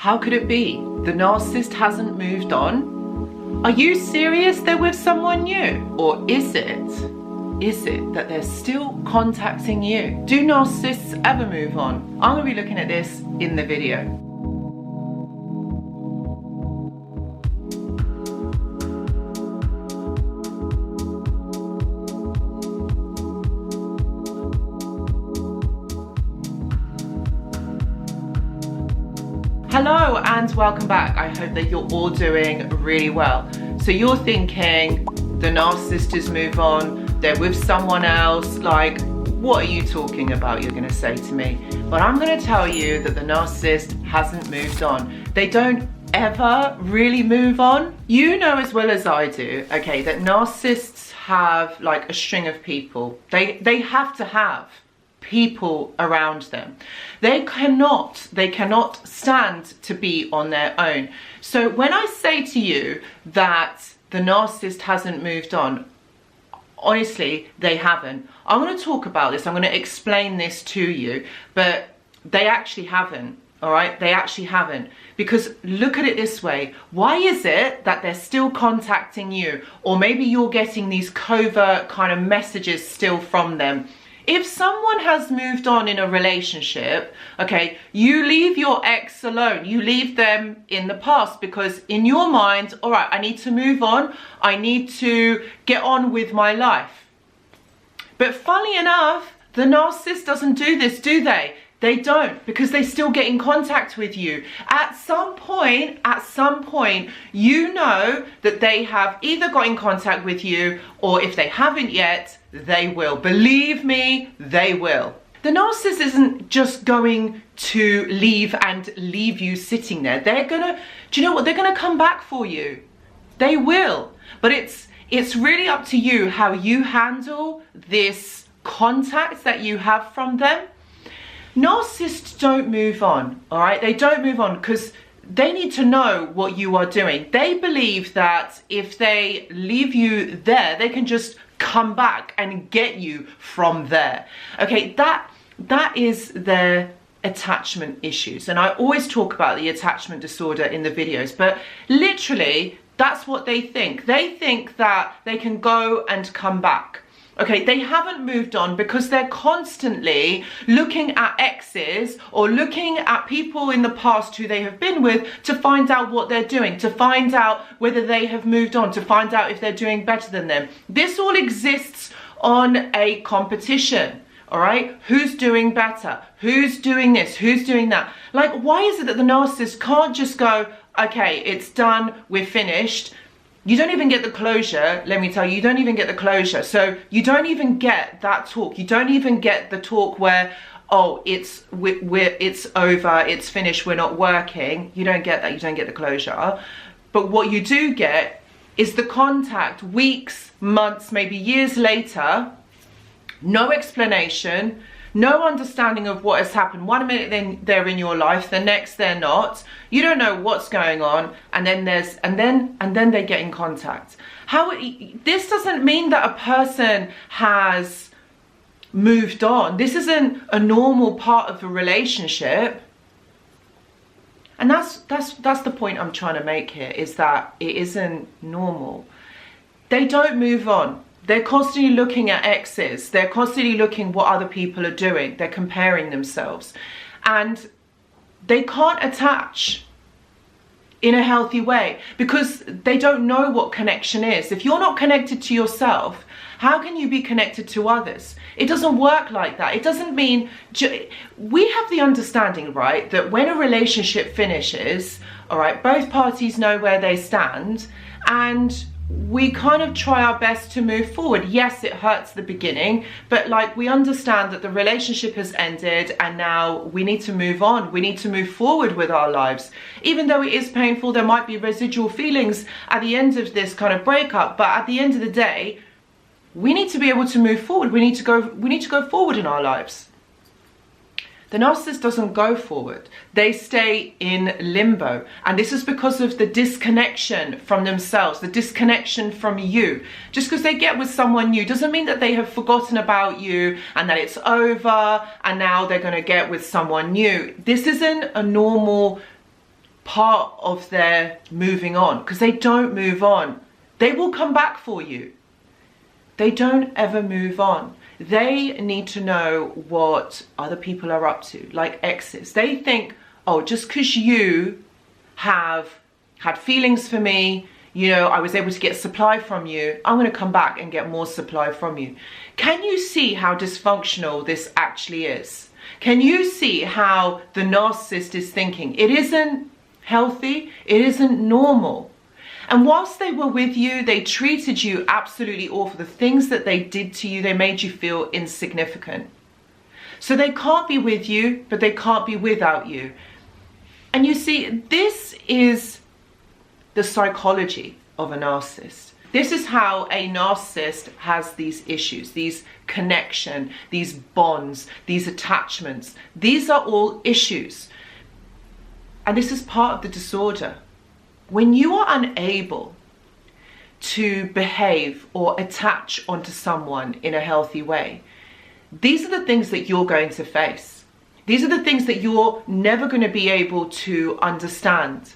How could it be? The narcissist hasn't moved on? Are you serious they're with someone new? Or is it that they're still contacting you? Do narcissists ever move on? I'm going to be looking at this in the video. Hello and welcome back. I hope that you're all doing really well. So you're thinking the narcissist has moved on, they're with someone else, like what are you talking about, you're going to say to me. But I'm going to tell you that the narcissist hasn't moved on. They don't ever really move on. You know as well as I do, okay, that narcissists have like a string of people. They have to have people around them. They cannot stand to be on their own. So when I say to you that the narcissist hasn't moved on, honestly, they haven't. I'm going to talk about this. I'm going to explain this to you, but they actually haven't. All right, they actually haven't. Because look at it this way. Why is it that they're still contacting you? Or maybe you're getting these covert kind of messages still from them. If someone has moved on in a relationship, okay, you leave your ex alone. You leave them in the past because in your mind, all right, I need to move on. I need to get on with my life. But funnily enough, the narcissist doesn't do this, do they? They don't, because they still get in contact with you. At some point, you know that they have either got in contact with you, or if they haven't yet, they will. Believe me, they will. The narcissist isn't just going to leave you sitting there. They're gonna, do you know what? They're gonna come back for you. They will. But it's really up to you how you handle this contact that you have from them. Narcissists don't move on, all right? They don't move on because they need to know what you are doing. They believe that if they leave you there, they can just come back and get you from there. Okay, that is their attachment issues. And I always talk about the attachment disorder in the videos, but literally that's what they think. They think that they can go and come back. Okay, they haven't moved on because they're constantly looking at exes or looking at people in the past who they have been with to find out what they're doing, to find out whether they have moved on, to find out if they're doing better than them. This all exists on a competition, all right? Who's doing better? Who's doing this? Who's doing that? Like, why is it that the narcissist can't just go, okay, it's done, we're finished? You don't even get the closure, let me tell you, you don't even get the closure. So you don't even get that talk. You don't even get the talk where, oh, it's over, it's finished, we're not working. You don't get that, you don't get the closure. But what you do get is the contact weeks, months, maybe years later, no explanation, no understanding of what has happened. 1 minute then they're in your life, the next they're not. You don't know what's going on, and then they get in contact. This doesn't mean that a person has moved on. This isn't a normal part of a relationship. And that's the point I'm trying to make here, is that it isn't normal. They don't move on. They're constantly looking at exes. They're constantly looking what other people are doing. They're comparing themselves. And they can't attach in a healthy way because they don't know what connection is. If you're not connected to yourself, how can you be connected to others? It doesn't work like that. It doesn't mean... We have the understanding, right, that when a relationship finishes, all right, both parties know where they stand, and we kind of try our best to move forward. Yes, it hurts the beginning, but like we understand that the relationship has ended and now we need to move on. We need to move forward with our lives. Even though it is painful, there might be residual feelings at the end of this kind of breakup, but at the end of the day, we need to be able to move forward. We need to go forward in our lives. The narcissist doesn't go forward. They stay in limbo. And this is because of the disconnection from themselves, the disconnection from you. Just because they get with someone new doesn't mean that they have forgotten about you and that it's over and now they're going to get with someone new. This isn't a normal part of their moving on, because they don't move on. They will come back for you. They don't ever move on. They need to know what other people are up to, like exes. They think, oh, just because you have had feelings for me, you know, I was able to get supply from you, I'm going to come back and get more supply from you. Can you see how dysfunctional this actually is? Can you see how the narcissist is thinking? It isn't healthy. It isn't normal. And whilst they were with you, they treated you absolutely awful. The things that they did to you, they made you feel insignificant. So they can't be with you, but they can't be without you. And you see, this is the psychology of a narcissist. This is how a narcissist has these issues, these connection, these bonds, these attachments. These are all issues. And this is part of the disorder. When you are unable to behave or attach onto someone in a healthy way, these are the things that you're going to face. These are the things that you're never going to be able to understand.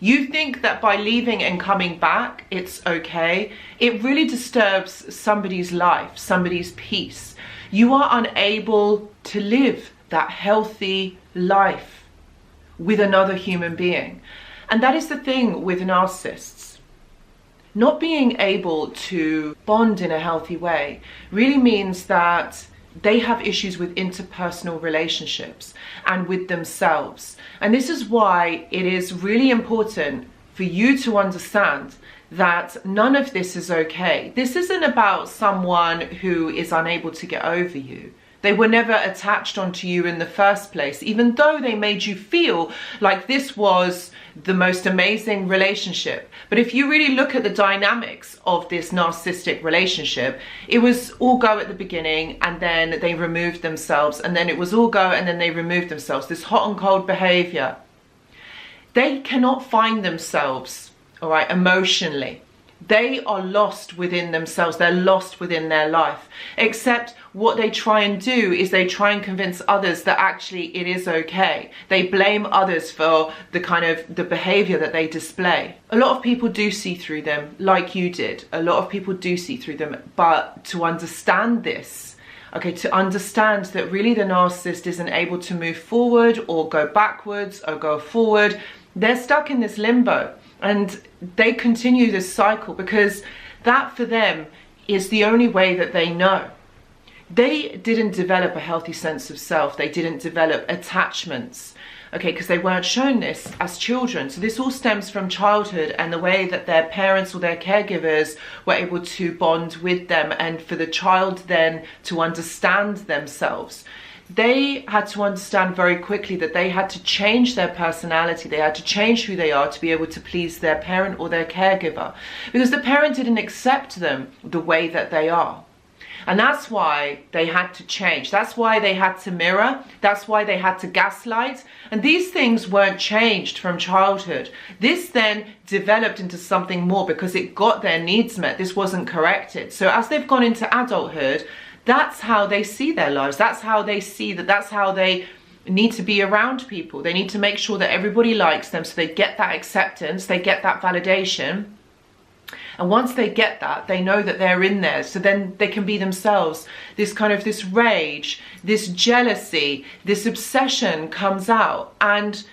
You think that by leaving and coming back, it's okay. It really disturbs somebody's life, somebody's peace. You are unable to live that healthy life with another human being. And that is the thing with narcissists. Not being able to bond in a healthy way really means that they have issues with interpersonal relationships and with themselves. And this is why it is really important for you to understand that none of this is okay. This isn't about someone who is unable to get over you. They were never attached onto you in the first place, even though they made you feel like this was the most amazing relationship. But if you really look at the dynamics of this narcissistic relationship, it was all go at the beginning and then they removed themselves, and then it was all go and then they removed themselves. This hot and cold behavior. They cannot find themselves, all right, emotionally. They are lost within themselves. They're lost within their life. Except what they try and do is they try and convince others that actually it is okay. They blame others for the kind of the behavior that they display. A lot of people do see through them, like you did. A lot of people do see through them. But to understand this, okay, to understand that really the narcissist isn't able to move forward or go backwards or go forward, they're stuck in this limbo. And they continue this cycle because that for them is the only way that they know. They didn't develop a healthy sense of self. They didn't develop attachments, okay, because they weren't shown this as children. So this all stems from childhood and the way that their parents or their caregivers were able to bond with them, and for the child then to understand themselves. They had to understand very quickly that they had to change their personality. They had to change who they are to be able to please their parent or their caregiver, because the parent didn't accept them the way that they are. And that's why they had to change. That's why they had to mirror. That's why they had to gaslight. And these things weren't changed from childhood. This then developed into something more because it got their needs met. This wasn't corrected. So as they've gone into adulthood, that's how they see their lives. That's how they see that. That's how they need to be around people. They need to make sure that everybody likes them, so they get that acceptance, they get that validation. And once they get that, they know that they're in there. So then they can be themselves. This kind of this rage, this jealousy, this obsession comes out. And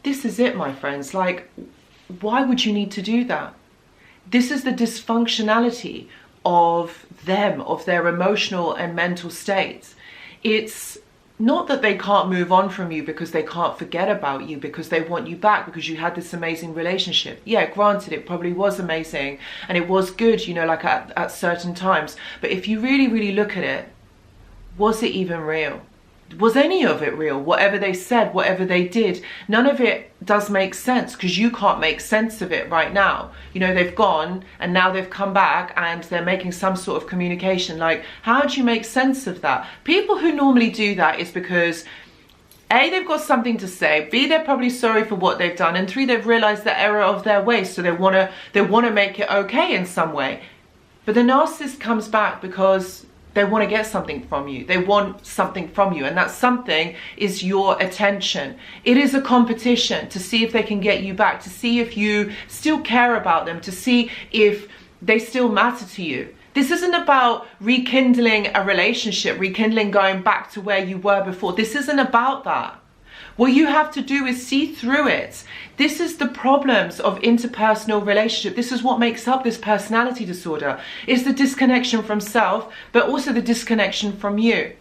this is it, my friends. Like, why would you need to do that? This is the dysfunctionality of them, of their emotional and mental states. It's not that they can't move on from you because they can't forget about you, because they want you back, because you had this amazing relationship. Yeah, granted, it probably was amazing and it was good, you know, like at certain times. But if you really, really look at it, was it even real? Was any of it real? Whatever they said, whatever they did, none of it does make sense, because you can't make sense of it right now. You know, they've gone and now they've come back and they're making some sort of communication. Like, how do you make sense of that? People who normally do that is because A, they've got something to say, B, they're probably sorry for what they've done, and 3, they've realized the error of their ways, so they want to make it okay in some way. But the narcissist comes back because They want to get something from you. They want something from you, and that something is your attention. It is a competition to see if they can get you back, to see if you still care about them, to see if they still matter to you. This isn't about rekindling a relationship, rekindling going back to where you were before. This isn't about that. What you have to do is see through it. This is the problems of interpersonal relationship. This is what makes up this personality disorder. It's the disconnection from self, but also the disconnection from you.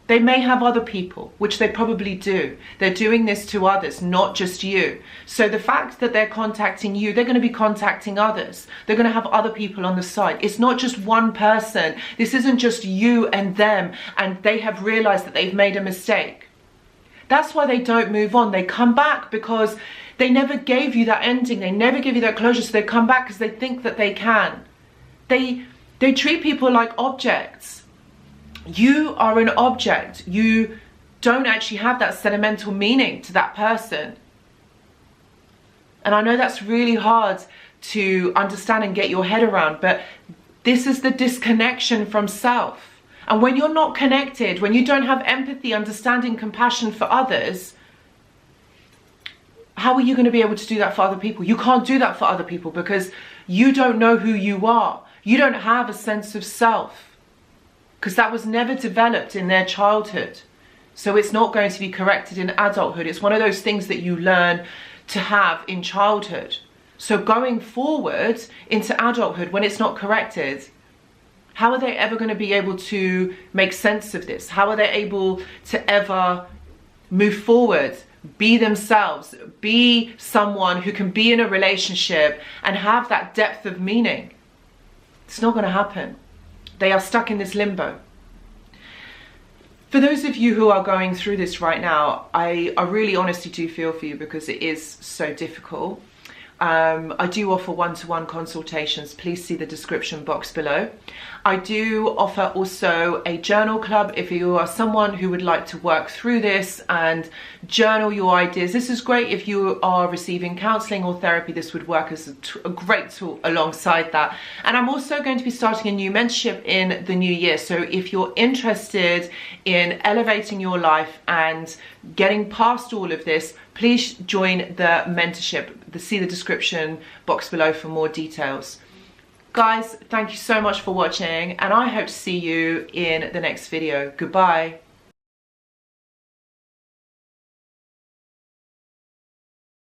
They may have other people, which they probably do. They're doing this to others, not just you. So the fact that they're contacting you, they're going to be contacting others. They're going to have other people on the side. It's not just one person. This isn't just you and them, and they have realized that they've made a mistake. That's why they don't move on. They come back because they never gave you that ending. They never give you that closure. So they come back because they think that they can. They treat people like objects. You are an object. You don't actually have that sentimental meaning to that person. And I know that's really hard to understand and get your head around, but this is the disconnection from self. And when you're not connected, when you don't have empathy, understanding, compassion for others, how are you going to be able to do that for other people? You can't do that for other people because you don't know who you are. You don't have a sense of self because that was never developed in their childhood. So it's not going to be corrected in adulthood. It's one of those things that you learn to have in childhood. So going forward into adulthood, when it's not corrected, how are they ever going to be able to make sense of this? How are they able to ever move forward, be themselves, be someone who can be in a relationship and have that depth of meaning? It's not going to happen. They are stuck in this limbo. For those of you who are going through this right now, I really honestly do feel for you because it is so difficult. I do offer one-to-one consultations. Please see the description box below. I do offer also a journal club if you are someone who would like to work through this and journal your ideas. This is great if you are receiving counseling or therapy. This would work as a great tool alongside that. And I'm also going to be starting a new mentorship in the new year. So if you're interested in elevating your life and getting past all of this, please join the mentorship. See the description box below for more details. Guys, thank you so much for watching, and I hope to see you in the next video. Goodbye.